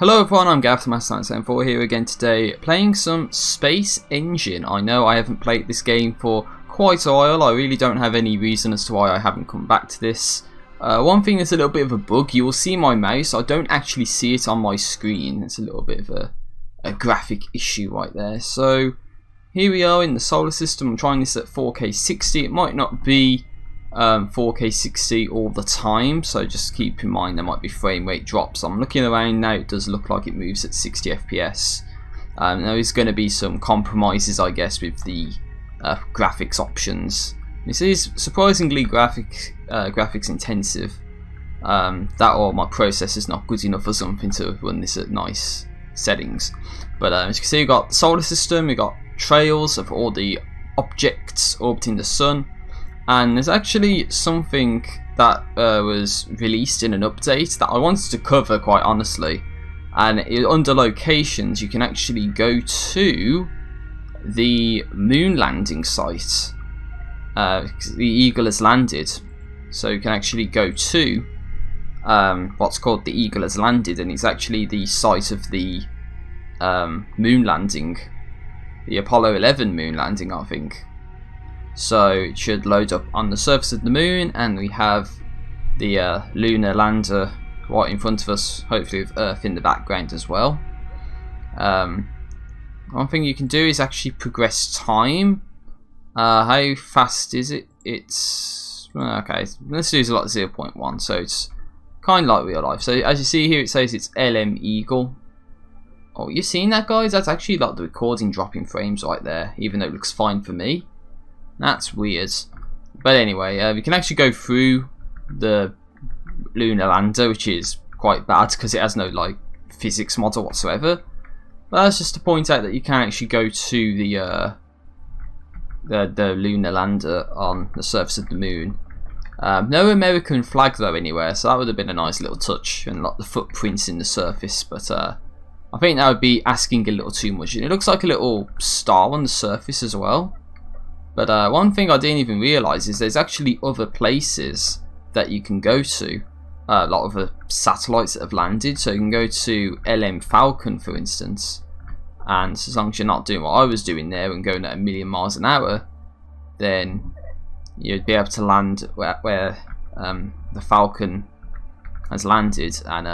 Hello everyone, I'm Gav from Astrophysical here again today, playing some SpaceEngine. I know I haven't played this game for quite a while. I really don't have any reason as to why I haven't come back to this. One thing that's a little bit of a bug, you will see my mouse, I don't actually see it on my screen. It's a little bit of a graphic issue right there. So here we are in the solar system. I'm trying this at 4K 60. It might not be 4K 60 all the time, so just keep in mind there might be frame rate drops. I'm looking around now, it does look like it moves at 60 FPS. There is going to be some compromises, I guess, with the graphics options. This is surprisingly graphics intensive. That or my processor's not good enough or something to run this at nice settings. But as you can see, we've got the solar system, we've got trails of all the objects orbiting the sun. And there's actually something that was released in an update that I wanted to cover, quite honestly. And under locations, you can actually go to the moon landing site. The Eagle has landed, so you can actually go to what's called the Eagle has landed, and it's actually the site of the moon landing, the Apollo 11 moon landing, I think. So it should load up on the surface of the moon, and we have the lunar lander right in front of us, hopefully with Earth in the background as well. One thing you can do is actually progress time. How fast is it? It's okay, let's do a lot 0.1, so it's kind of like real life. So as you see here, it says it's LM Eagle. Oh, you seen that, guys? That's actually like the recording dropping frames right there, even though it looks fine for me. That's weird. But anyway, we can actually go through the lunar lander, which is quite bad because it has no like physics model whatsoever. But that's just to point out that you can actually go to the lunar lander on the surface of the moon. No American flag though anywhere, so that would have been a nice little touch, and like the footprints in the surface. But I think that would be asking a little too much. And it looks like a little star on the surface as well. But one thing I didn't even realise is there's actually other places that you can go to. A lot of the satellites that have landed, so you can go to LM Falcon, for instance. And as long as you're not doing what I was doing there and going at 1,000,000 miles an hour, then you'd be able to land where the Falcon has landed. And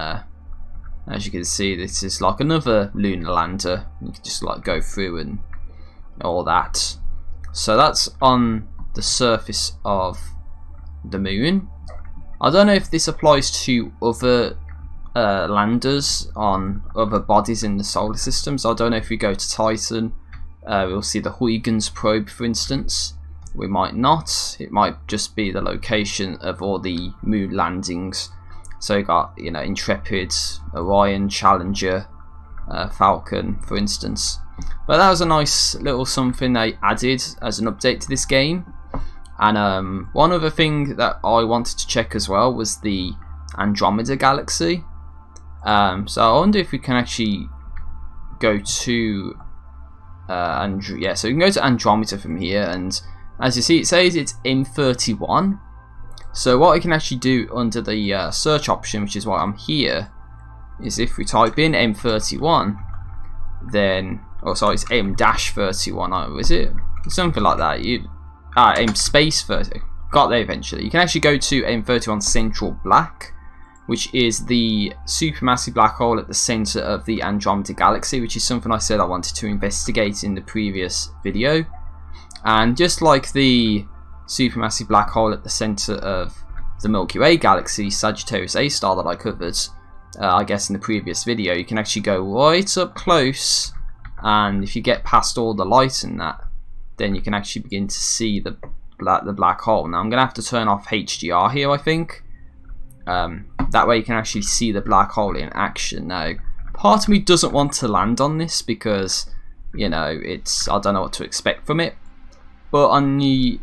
as you can see, this is like another lunar lander. You can just like go through and all that. So that's on the surface of the moon. I don't know if this applies to other landers on other bodies in the solar system. So I don't know if we go to Titan, we'll see the Huygens probe, for instance. We might not. It might just be the location of all the moon landings. So you got, you know, Intrepid, Orion, Challenger, Falcon, for instance. But that was a nice little something they added as an update to this game. And one other thing that I wanted to check as well was the Andromeda galaxy. So I wonder if we can actually go to so we can go to Andromeda from here, and as you see, it says it's M31. So what we can actually do under the search option, which is why I'm here, is if we type in M31, then sorry, it's M-31, is it? Something like that. M space 30. Got there eventually. You can actually go to M31 Central Black, which is the supermassive black hole at the center of the Andromeda galaxy, which is something I said I wanted to investigate in the previous video. And just like the supermassive black hole at the center of the Milky Way galaxy, Sagittarius A star, that I covered, I guess in the previous video, you can actually go right up close, and if you get past all the light and that, then you can actually begin to see the black hole. Now I'm going to have to turn off HDR here, I think. That way you can actually see the black hole in action. Now, part of me doesn't want to land on this because, you know, I don't know what to expect from it. But on the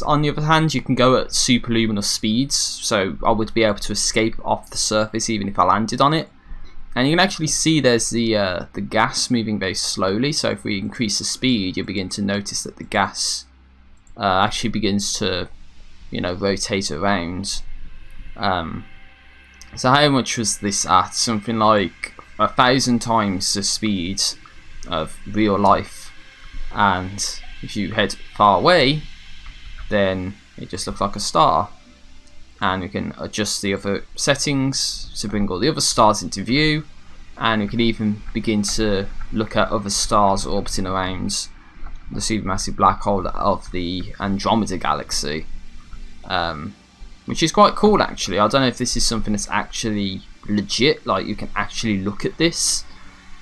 other hand, you can go at superluminous speeds, so I would be able to escape off the surface even if I landed on it. And you can actually see there's the gas moving very slowly. So if we increase the speed, you'll begin to notice that the gas actually begins to, you know, rotate around. So how much was this at? Something like 1,000 times the speed of real life, and if you head far away, then it just looks like a star. And we can adjust the other settings to bring all the other stars into view, and we can even begin to look at other stars orbiting around the supermassive black hole of the Andromeda galaxy, which is quite cool actually. I don't know if this is something that's actually legit, like you can actually look at this,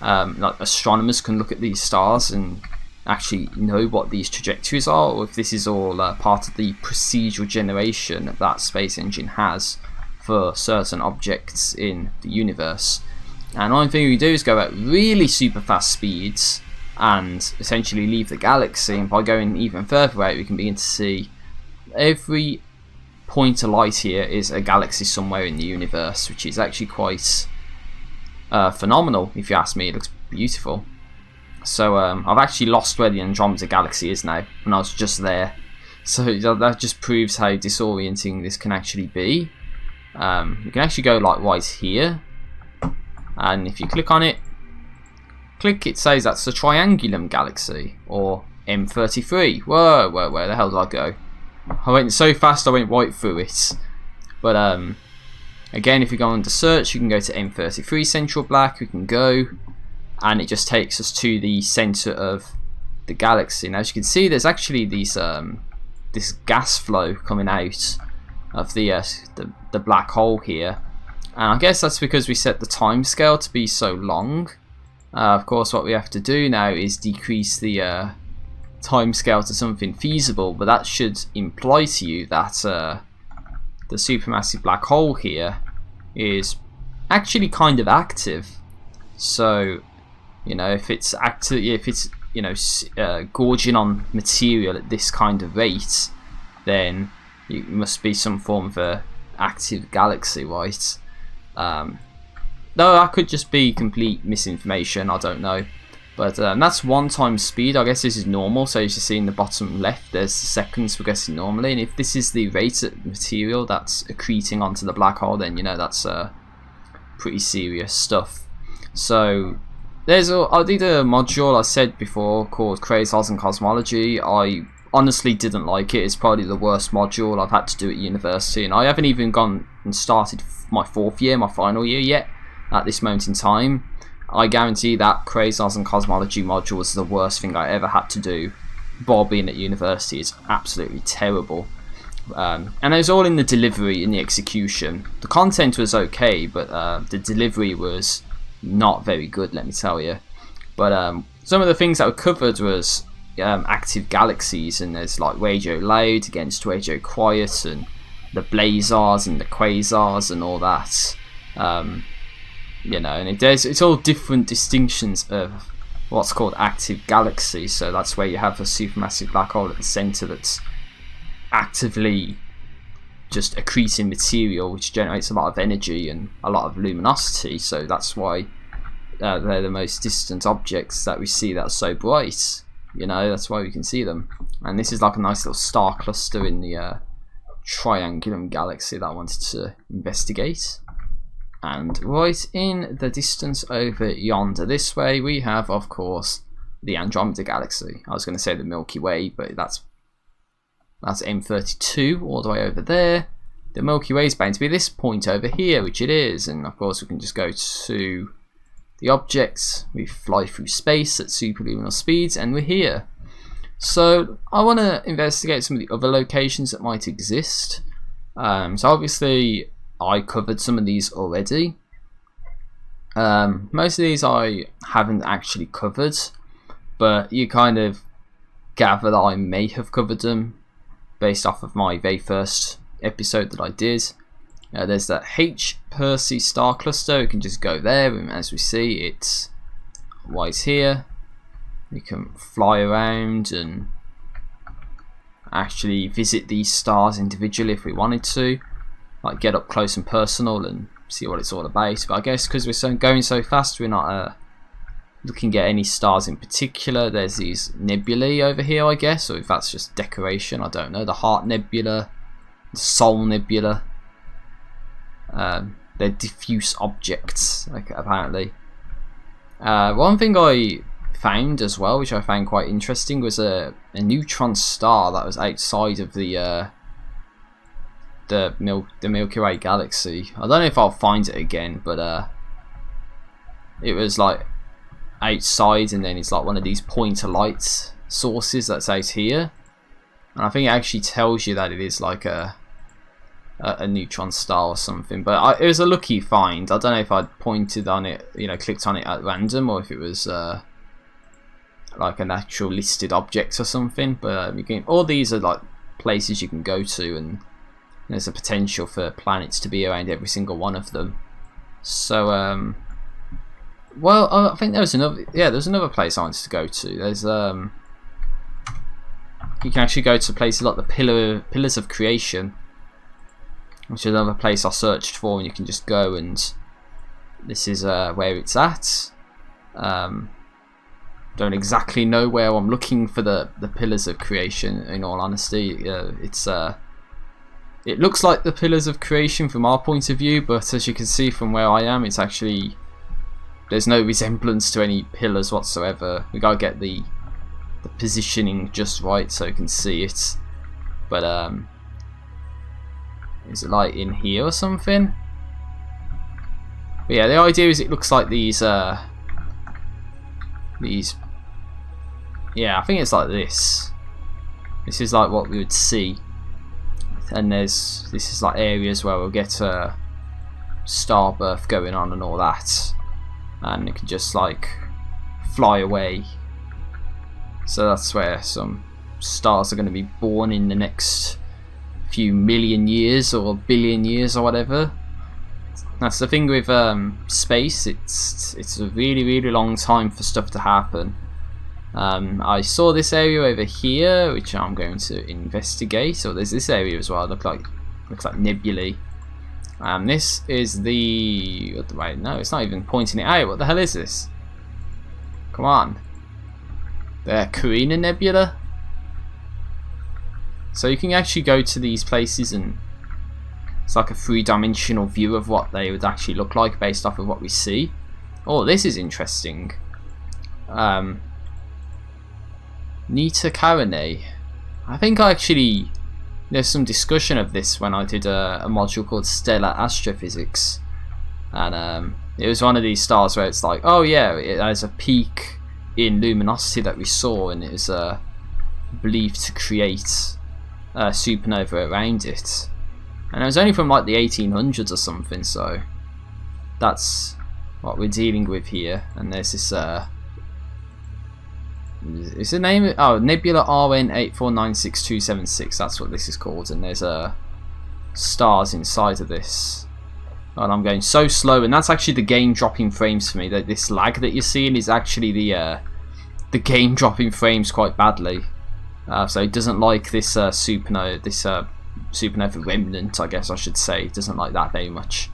like astronomers can look at these stars and actually know what these trajectories are, or if this is all part of the procedural generation that SpaceEngine has for certain objects in the universe. And one thing we do is go at really super fast speeds and essentially leave the galaxy, and by going even further out we can begin to see every point of light here is a galaxy somewhere in the universe, which is actually quite phenomenal if you ask me. It looks beautiful. So I've actually lost where the Andromeda galaxy is now, and I was just there. So that just proves how disorienting this can actually be. You can actually go like right here, and if you click on it, it says that's the Triangulum galaxy, or M33. Whoa, where the hell did I go? I went so fast I went right through it. But again, if you go under search, you can go to M33 Central Black, we can go, and it just takes us to the center of the galaxy. Now as you can see, there's actually these this gas flow coming out of the black hole here, and I guess that's because we set the time scale to be so long. Of course what we have to do now is decrease the time scale to something feasible, but that should imply to you that the supermassive black hole here is actually kind of active. So you know, if it's active, if it's, you know, gorging on material at this kind of rate, then it must be some form of a active galaxy, right? Though that could just be complete misinformation, I don't know. But that's 1 times speed. I guess this is normal, so as you see in the bottom left, there's the seconds progressing normally, and if this is the rate of material that's accreting onto the black hole, then you know that's pretty serious stuff. So I did a module I said before called Quasars and Cosmology. I honestly didn't like it. It's probably the worst module I've had to do at university, and I haven't even gone and started my 4th year, my final year yet at this moment in time. I guarantee that Quasars and Cosmology module was the worst thing I ever had to do while being at university. It's absolutely terrible. And it was all in the delivery, in the execution. The content was okay, but the delivery was not very good, let me tell you. But some of the things that were covered was active galaxies, and there's like radio loud against radio quiet, and the blazars and the quasars and all that. You know, and it's all different distinctions of what's called active galaxies. So that's where you have a supermassive black hole at the center that's actively just accreting material, which generates a lot of energy and a lot of luminosity. So that's why they're the most distant objects that we see that are so bright. You know, that's why we can see them. And this is like a nice little star cluster in the Triangulum galaxy that I wanted to investigate. And right in the distance over yonder this way, we have, of course, the Andromeda galaxy. I was going to say the Milky Way, but that's M32 all the way over there. The Milky Way is bound to be this point over here, which it is. And of course we can just go to the objects. We fly through space at superluminal speeds, and we're here. So I want to investigate some of the other locations that might exist. So obviously I covered some of these already. Most of these I haven't actually covered, but you kind of gather that I may have covered them based off of my very first episode that I did. There's that H Percy star cluster. We can just go there, and as we see, it's right here. We can fly around and actually visit these stars individually if we wanted to, like get up close and personal and see what it's all about. But I guess because we're going so fast, we're not looking at any stars in particular. There's these nebulae over here, I guess, or if that's just decoration, I don't know. The Heart Nebula, the Soul Nebula. They're diffuse objects, like, apparently. One thing I found as well, which I found quite interesting, was a neutron star that was outside of the Milky Way galaxy. I don't know if I'll find it again, but it was like outside, and then it's like one of these pointer lights sources that's out here, and I think it actually tells you that it is like a neutron star or something. But it was a lucky find. I don't know if I'd pointed on it, you know, clicked on it at random, or if it was like an actual listed object or something. But you can, all these are like places you can go to, and there's a potential for planets to be around every single one of them. So well, I think there was another. Yeah, there's another place I wanted to go to. There's you can actually go to places like the Pillars of Creation, which is another place I searched for, and you can just go, and this is where it's at. Don't exactly know where I'm looking for the Pillars of Creation, in all honesty. It looks like the Pillars of Creation from our point of view, but as you can see from where I am, it's actually, there's no resemblance to any pillars whatsoever. We gotta get the positioning just right so you can see it. But is it like in here or something? But yeah, the idea is it looks like these yeah, I think it's like this. This is like what we would see, and this is like areas where we'll get a star birth going on and all that, and it can just like fly away. So that's where some stars are going to be born in the next few million years or billion years or whatever. That's the thing with space. It's a really long time for stuff to happen. I saw this area over here, which I'm going to investigate. So there's this area as well. Looks like nebulae. This is the. Wait, no, it's not even pointing it out. What the hell is this? Come on. The Carina Nebula. So you can actually go to these places, and it's like a three-dimensional view of what they would actually look like based off of what we see. Oh, this is interesting. Nita Carinae. I think there's some discussion of this when I did a module called Stellar Astrophysics, and it was one of these stars where it's like, oh yeah, it has a peak in luminosity that we saw, and it was believed to create a supernova around it, and it was only from like the 1800s or something. So that's what we're dealing with here. And there's this is the name? Oh, Nebula RN8496276. That's what this is called, and there's stars inside of this. And I'm going so slow, and that's actually the game dropping frames for me. That this lag that you're seeing is actually the game dropping frames quite badly. So it doesn't like this supernova remnant, I guess I should say. It doesn't like that very much.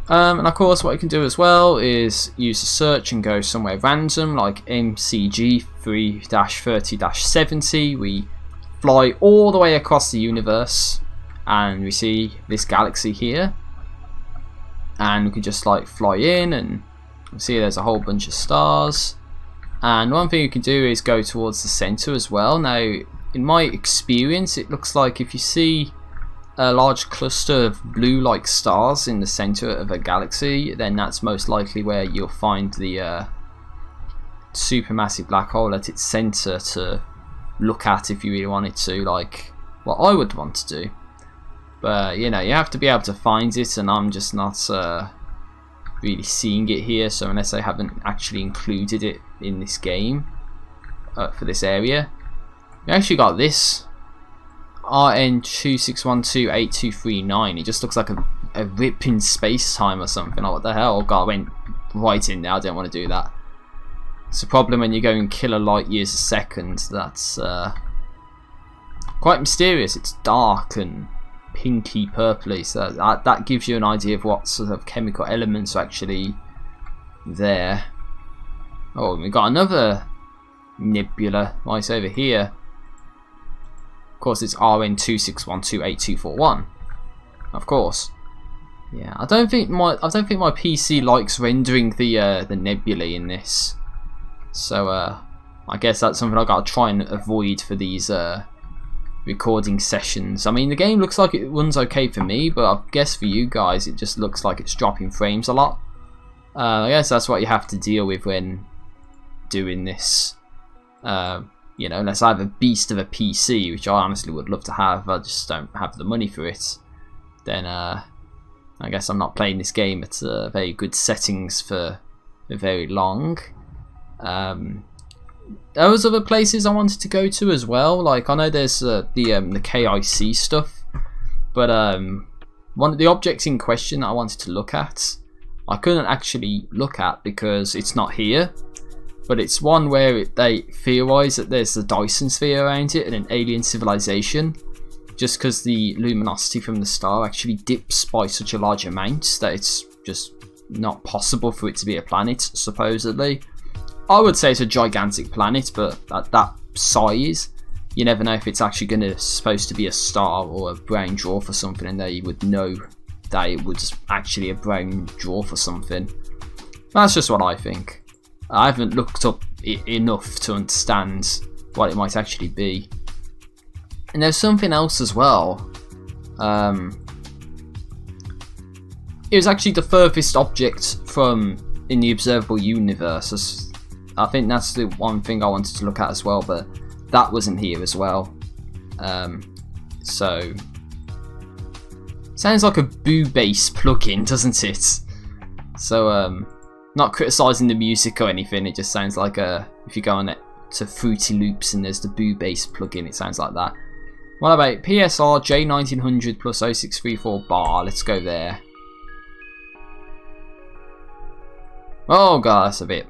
And of course, what you can do as well is use a search and go somewhere random, like MCG 3-30-70. We fly all the way across the universe, and we see this galaxy here. And we can just like fly in, and see there's a whole bunch of stars. And one thing you can do is go towards the center as well. Now, in my experience, it looks like if you see a large cluster of blue-like stars in the center of a galaxy, then that's most likely where you'll find the supermassive black hole at its center to look at if you really wanted to, like what I would want to do. But you know, you have to be able to find it, and I'm just not really seeing it here. So unless I haven't actually included it in this game for this area, we actually got this RN26128239. It just looks like a rip in space time or something. Like, what the hell? Oh god, I went right in there. I don't want to do that. It's a problem when you're going kilo light years a second. That's quite mysterious. It's dark and pinky purpley, so that gives you an idea of what sort of chemical elements are actually there. Oh, we got another nebula right over here. Of course, it's RN26128241. Of course. Yeah, I don't think my PC likes rendering the nebulae in this. So I guess that's something I gotta try and avoid for these recording sessions. I mean, the game looks like it runs okay for me, but I guess for you guys it just looks like it's dropping frames a lot. I guess that's what you have to deal with when doing this. You know, unless I have a beast of a PC, which I honestly would love to have, I just don't have the money for it, then I guess I'm not playing this game at very good settings for very long. There was other places I wanted to go to as well. Like, I know there's the KIC stuff, but one of the objects in question that I wanted to look at, I couldn't actually look at because it's not here. But it's one where they theorise that there's a Dyson sphere around it and an alien civilization, just because the luminosity from the star actually dips by such a large amount that it's just not possible for it to be a planet, supposedly. I would say it's a gigantic planet, but at that size, you never know if it's actually supposed to be a star or a brown dwarf or something, and they would know that it was actually a brown dwarf or something. That's just what I think. I haven't looked up enough to understand what it might actually be. And there's something else as well. It was actually the furthest object in the observable universe. I think that's the one thing I wanted to look at as well, but that wasn't here as well. So sounds like a Boo Bass plugin, doesn't it? So not criticising the music or anything, it just sounds like if you go on it to Fruity Loops and there's the Boo Bass plugin, it sounds like that. What about PSR J1900 plus 0634 bar? Let's go there. Oh god, that's a bit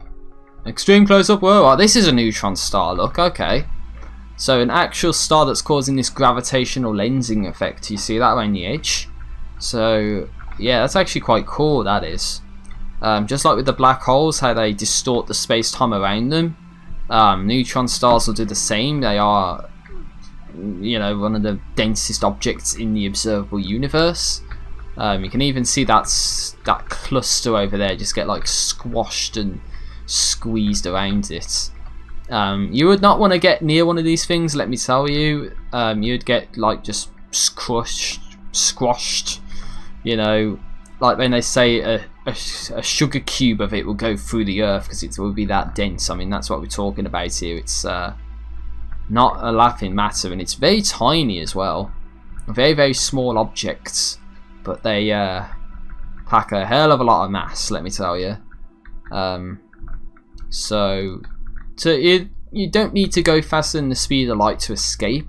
extreme close up. Whoa, this is a neutron star, look, okay. So an actual star that's causing this gravitational lensing effect, you see that around the edge? So yeah, that's actually quite cool, that is. Just like with the black holes, how they distort the space-time around them, neutron stars will do the same. They are, you know, one of the densest objects in the observable universe. You can even see that cluster over there just get like squashed and squeezed around it. You would not want to get near one of these things, let me tell you. You'd get like just squashed, you know, like when they say a sugar cube of it will go through the earth because it will be that dense. I mean, that's what we're talking about here. It's not a laughing matter, and it's very tiny as well. Very, very small objects, but they pack a hell of a lot of mass, let me tell you. So you don't need to go faster than the speed of light to escape,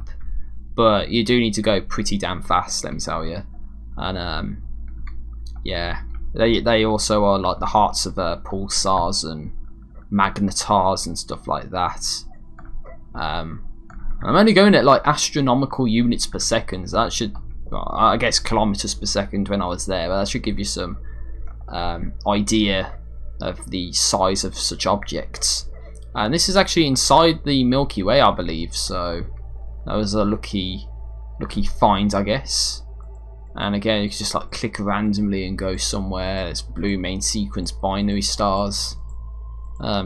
but you do need to go pretty damn fast, let me tell you. And yeah, they also are like the hearts of pulsars and magnetars and stuff like that. I'm only going at like astronomical units per second. So that should, well, I guess kilometers per second when I was there, but that should give you some idea of the size of such objects. And this is actually inside the Milky Way, I believe, so that was a lucky find, I guess. And again, you can just like click randomly and go somewhere. There's blue main sequence binary stars.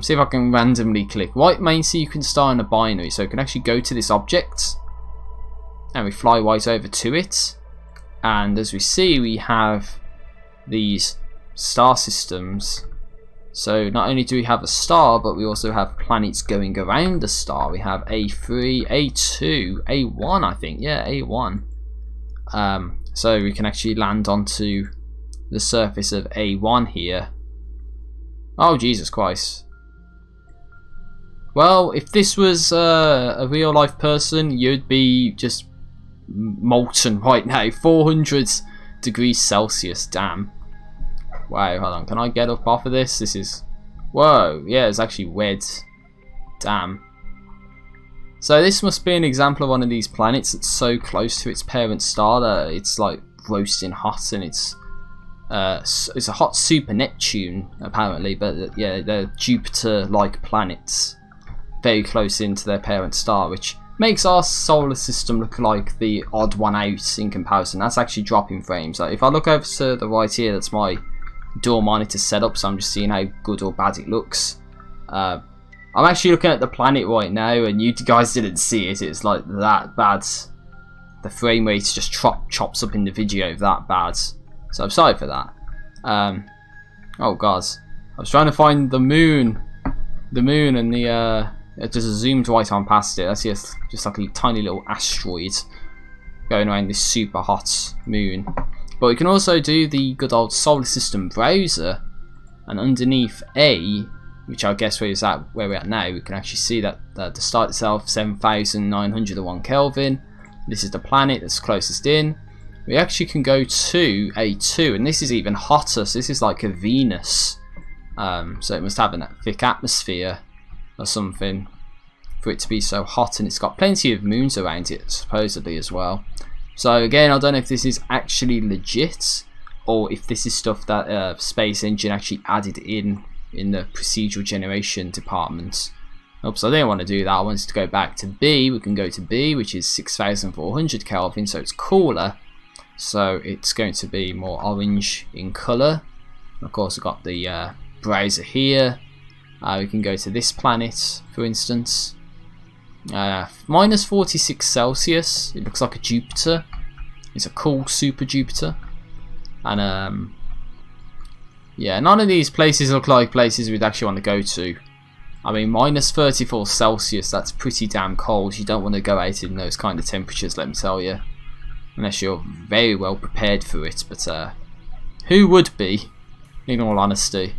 See if I can randomly click white main sequence star and a binary, so we can actually go to this object and we fly right over to it, and as we see, we have these star systems. So not only do we have a star, but we also have planets going around the star. We have A3, A2, A1, I think, yeah, A1. So we can actually land onto the surface of A1 here. Oh, Jesus Christ. Well, if this was a real life person, you'd be just molten right now. 400 degrees Celsius, damn. Wow, hold on, can I get up off of this? This is... Whoa, yeah, it's actually wet. Damn. So this must be an example of one of these planets that's so close to its parent star that it's like roasting hot, and it's a hot super Neptune apparently, but yeah, they're Jupiter-like planets very close into their parent star, which makes our solar system look like the odd one out in comparison. That's actually dropping frames. So if I look over to the right here, that's my dual monitor setup, so I'm just seeing how good or bad it looks. I'm actually looking at the planet right now, and you guys didn't see it. It's like that bad. The frame rate just chops up in the video that bad. So I'm sorry for that. Oh god, I was trying to find the moon. The moon and the it just zoomed right on past it. I see just like a tiny little asteroid going around this super hot moon. But we can also do the good old solar system browser, and underneath A, which I guess where we're at now, we can actually see that the star itself 7,901 Kelvin. This is the planet that's closest in. We actually can go to A2, and this is even hotter. So this is like a Venus. So it must have a thick atmosphere or something for it to be so hot, and it's got plenty of moons around it supposedly as well. So again, I don't know if this is actually legit or if this is stuff that SpaceEngine actually added in the procedural generation department. Oops, I didn't want to do that. I wanted to go back to B. We can go to B, which is 6,400 Kelvin, so it's cooler. So it's going to be more orange in colour. Of course, we've got the browser here. We can go to this planet, for instance. Minus 46 Celsius. It looks like a Jupiter. It's a cool super Jupiter. And yeah, none of these places look like places we'd actually want to go to. I mean, minus 34 Celsius, that's pretty damn cold. You don't want to go out in those kind of temperatures, let me tell you. Unless you're very well prepared for it. But who would be, in all honesty?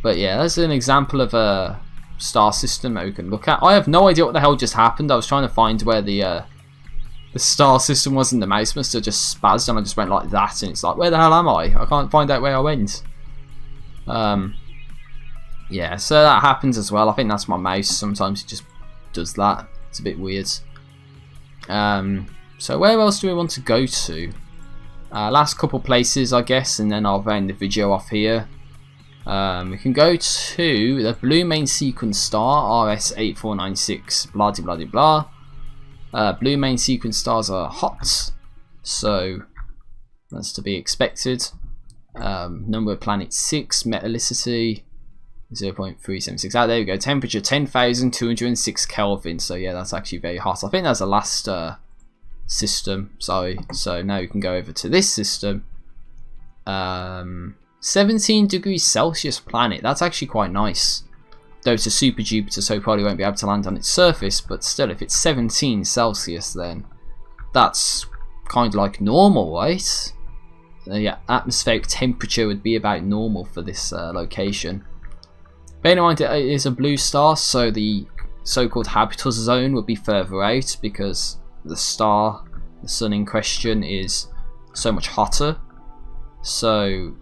But yeah, that's an example of a star system that we can look at. I have no idea what the hell just happened. I was trying to find where the star system was, and the mouse must have just spazzed, and I just went like that, and it's like, where the hell am I? I can't find out where I went. Yeah, so that happens as well. I think that's my mouse. Sometimes it just does that. It's a bit weird. So where else do we want to go to? Last couple places, I guess, and then I'll round the video off here. We can go to the blue main sequence star, RS8496, blah blah blah blah. Blue main sequence stars are hot, so that's to be expected. Number of planets 6, metallicity 0.376. There we go. Temperature 10,206 Kelvin. So yeah, that's actually very hot. I think that's the last system. Sorry. So now we can go over to this system. 17 degrees Celsius planet. That's actually quite nice. Though it's a super Jupiter, so we probably won't be able to land on its surface. But still, if it's 17 Celsius, then that's kind of like normal, right? Yeah, atmospheric temperature would be about normal for this location. Bear in mind, it is a blue star, so the so-called habitable zone would be further out because the star, the sun in question, is so much hotter. So,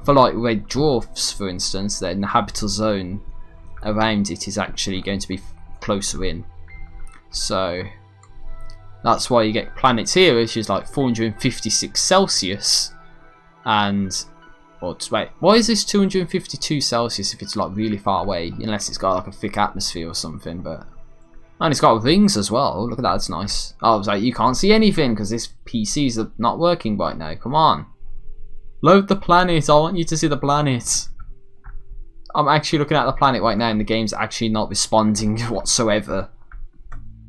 for like red dwarfs, for instance, then the habitable zone around it is actually going to be closer in. So, that's why you get planets here, which is like 456 Celsius, and wait, why is this 252 Celsius if it's like really far away? Unless it's got like a thick atmosphere or something. But and it's got rings as well. Look at that, that's nice. Oh, I was like, you can't see anything because this PC's not working right now. Come on, load the planet. I want you to see the planet. I'm actually looking at the planet right now, and the game's actually not responding whatsoever.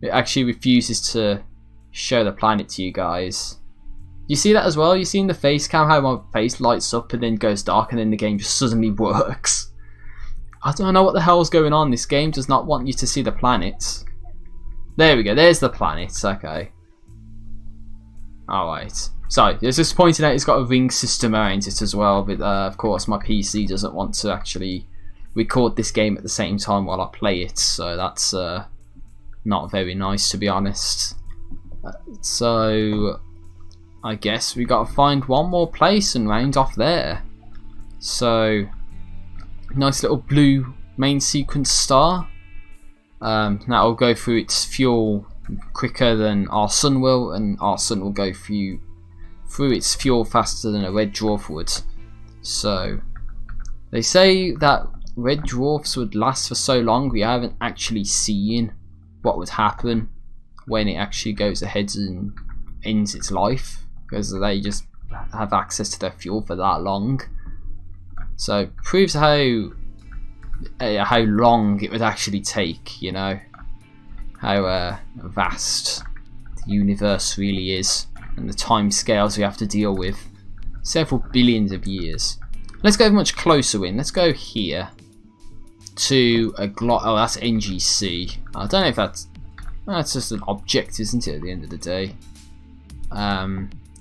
It actually refuses to show the planet to you guys. You see that as well? You see in the face cam how my face lights up and then goes dark, and then the game just suddenly works. I don't know what the hell's going on. This game does not want you to see the planet. There we go. There's the planet. Okay. Alright. So, it's just pointing out it's got a ring system around it as well. But of course my PC doesn't want to actually record this game at the same time while I play it. So that's not very nice, to be honest. So I guess we got to find one more place and round off there. So, nice little blue main sequence star. That'll go through its fuel quicker than our sun will, and our sun will go through its fuel faster than a red dwarf would. So, they say that red dwarfs would last for so long. We haven't actually seen what would happen when it actually goes ahead and ends its life, because they just have access to their fuel for that long. So it proves how long it would actually take, you know, how vast the universe really is, and the time scales we have to deal with. Several billions of years. Let's go much closer in. Let's go here to a oh, that's NGC. I don't know if that's just an object, isn't it, at the end of the day?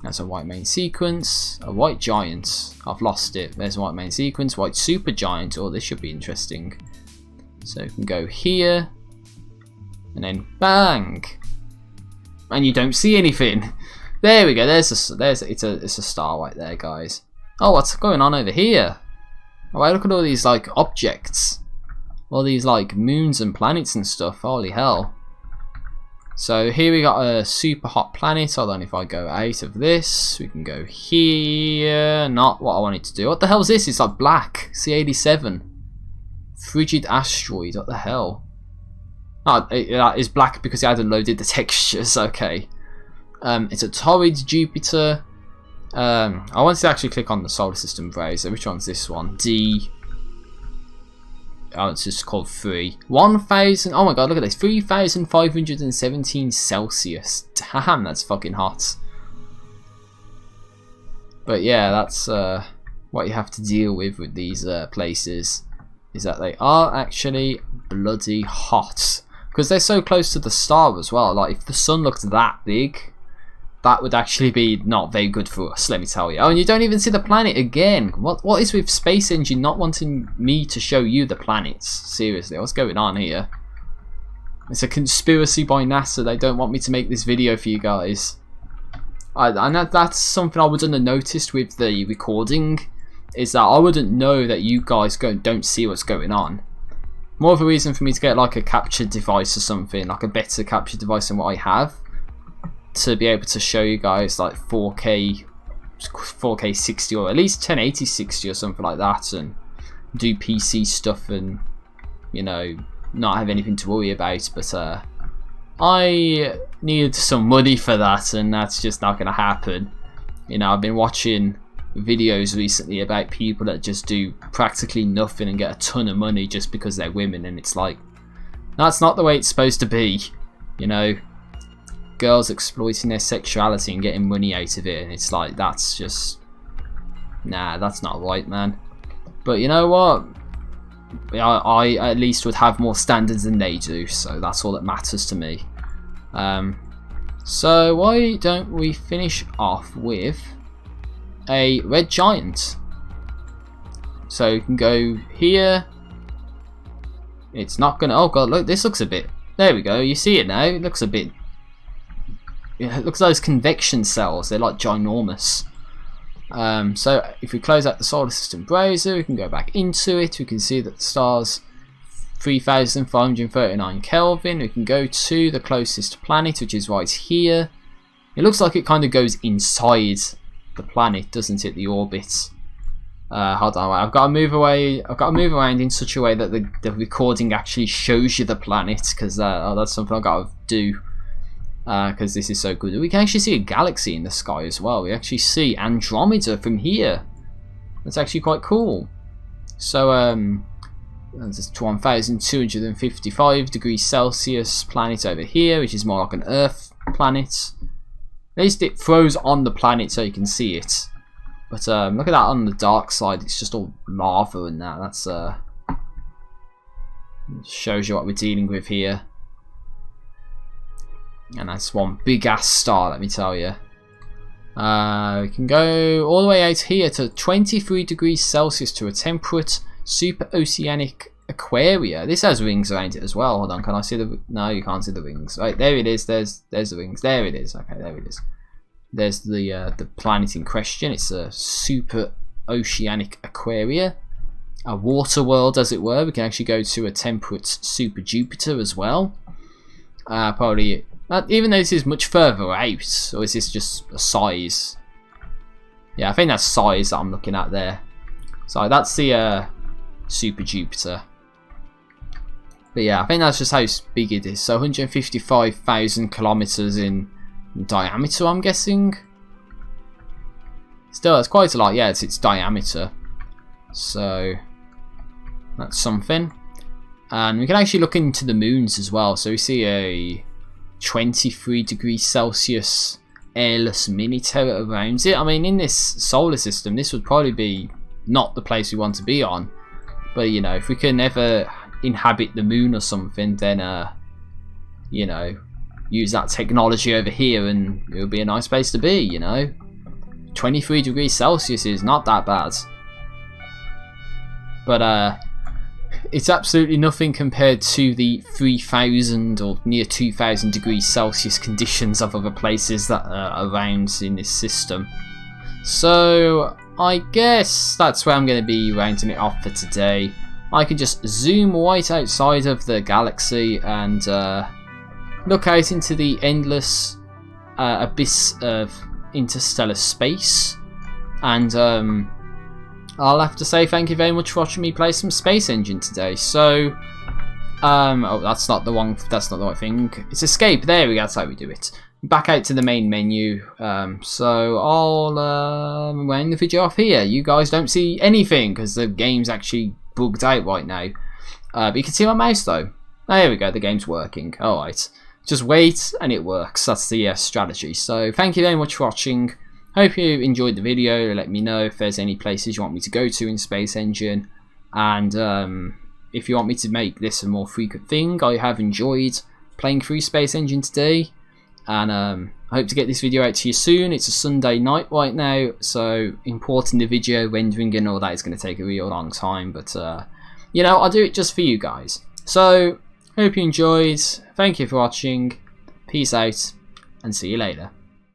That's a white main sequence, a white giant. I've lost it. There's a white main sequence, white supergiant. Oh, this should be interesting. So we can go here, and then bang, and you don't see anything. There we go. It's a star right there, guys. Oh, what's going on over here? Oh, look at all these like objects, all these like moons and planets and stuff. Holy hell! So here we got a super hot planet. Hold on, if I go out of this, we can go here. Not what I wanted to do. What the hell is this? It's like black. C87. Frigid asteroid. What the hell? Oh, that is black because it hadn't loaded the textures. Okay. It's a torrid Jupiter. I wanted to actually click on the solar system browser. Which one's this one? D. Oh, it's just called 3. 1,000. Oh my god, look at this. 3,517 Celsius. Damn, that's fucking hot. But yeah, that's what you have to deal with these places. Is that they are actually bloody hot. Because they're so close to the star as well. Like, if the sun looked that big, that would actually be not very good for us, let me tell you. Oh, and you don't even see the planet again. What is with SpaceEngine not wanting me to show you the planets? Seriously, what's going on here? It's a conspiracy by NASA. They don't want me to make this video for you guys. And that's something I wouldn't have noticed with the recording, is that I wouldn't know that you guys don't see what's going on. More of a reason for me to get like a capture device or something, like a better capture device than what I have, to be able to show you guys like 4K 60 or at least 1080 60 or something like that, and do PC stuff and, you know, not have anything to worry about. But I need some money for that, and that's just not going to happen. You know, I've been watching videos recently about people that just do practically nothing and get a ton of money just because they're women, and it's like, that's not the way it's supposed to be, you know. Girls exploiting their sexuality and getting money out of it, and it's like, that's just, nah, that's not right, man. But you know what, I at least would have more standards than they do, so that's all that matters to me. So why don't we finish off with a red giant? So you can go here. It's not gonna, oh god, look, this looks a bit, there we go, you see it now, it looks a bit, it looks like those convection cells, they're like ginormous. So if we close out the solar system browser, we can go back into it. We can see that the star's 3,539 Kelvin. We can go to the closest planet, which is right here. It looks like it kind of goes inside the planet, doesn't it? The orbit. Hold on, I've got to move away. I've got to move around in such a way that the recording actually shows you the planet, because that's something I've got to do. Because this is so good. We can actually see a galaxy in the sky as well. We actually see Andromeda from here. That's actually quite cool. So there's 1,255 degrees Celsius planet over here, which is more like an Earth planet. At least it throws on the planet so you can see it. But look at that on the dark side. It's just all lava and that. That's shows you what we're dealing with here. And that's one big ass star, let me tell you. We can go all the way out here to 23 degrees Celsius to a temperate super oceanic aquaria. This has rings around it as well. Hold on, can I see the? No, you can't see the rings. Right, there it is. There's the rings. There it is. Okay, there it is. There's the planet in question. It's a super oceanic aquaria, a water world, as it were. We can actually go to a temperate super Jupiter as well. Probably. Even though this is much further out, or is this just a size? Yeah, I think that's size that I'm looking at there. So that's the Super Jupiter. But yeah, I think that's just how big it is. So 155,000 kilometers in diameter, I'm guessing. Still, that's quite a lot. Yeah, it's its diameter. So that's something. And we can actually look into the moons as well. So we see a 23 degrees Celsius airless mini-terra around it. I mean, in this solar system, this would probably be not the place we want to be on. But, you know, if we can ever inhabit the moon or something, then, you know, use that technology over here and it would be a nice place to be, you know. 23 degrees Celsius is not that bad. But, it's absolutely nothing compared to the 3,000 or near 2,000 degrees Celsius conditions of other places that are around in this system. So I guess that's where I'm going to be rounding it off for today. I can just zoom right outside of the galaxy and look out into the endless abyss of interstellar space. And I'll have to say thank you very much for watching me play some SpaceEngine today. So, oh, that's not the right thing. It's escape. There we go. That's how we do it. Back out to the main menu. So I'll round the video off here. You guys don't see anything because the game's actually bugged out right now. But you can see my mouse though. Oh, there we go. The game's working. All right. Just wait and it works. That's the strategy. So thank you very much for watching. Hope you enjoyed the video. Let me know if there's any places you want me to go to in SpaceEngine, and if you want me to make this a more frequent thing. I have enjoyed playing through SpaceEngine today, and I hope to get this video out to you soon. It's a Sunday night right now, so importing the video, rendering and all that is going to take a real long time, but you know, I'll do it just for you guys. So hope you enjoyed. Thank you for watching. Peace out and see you later.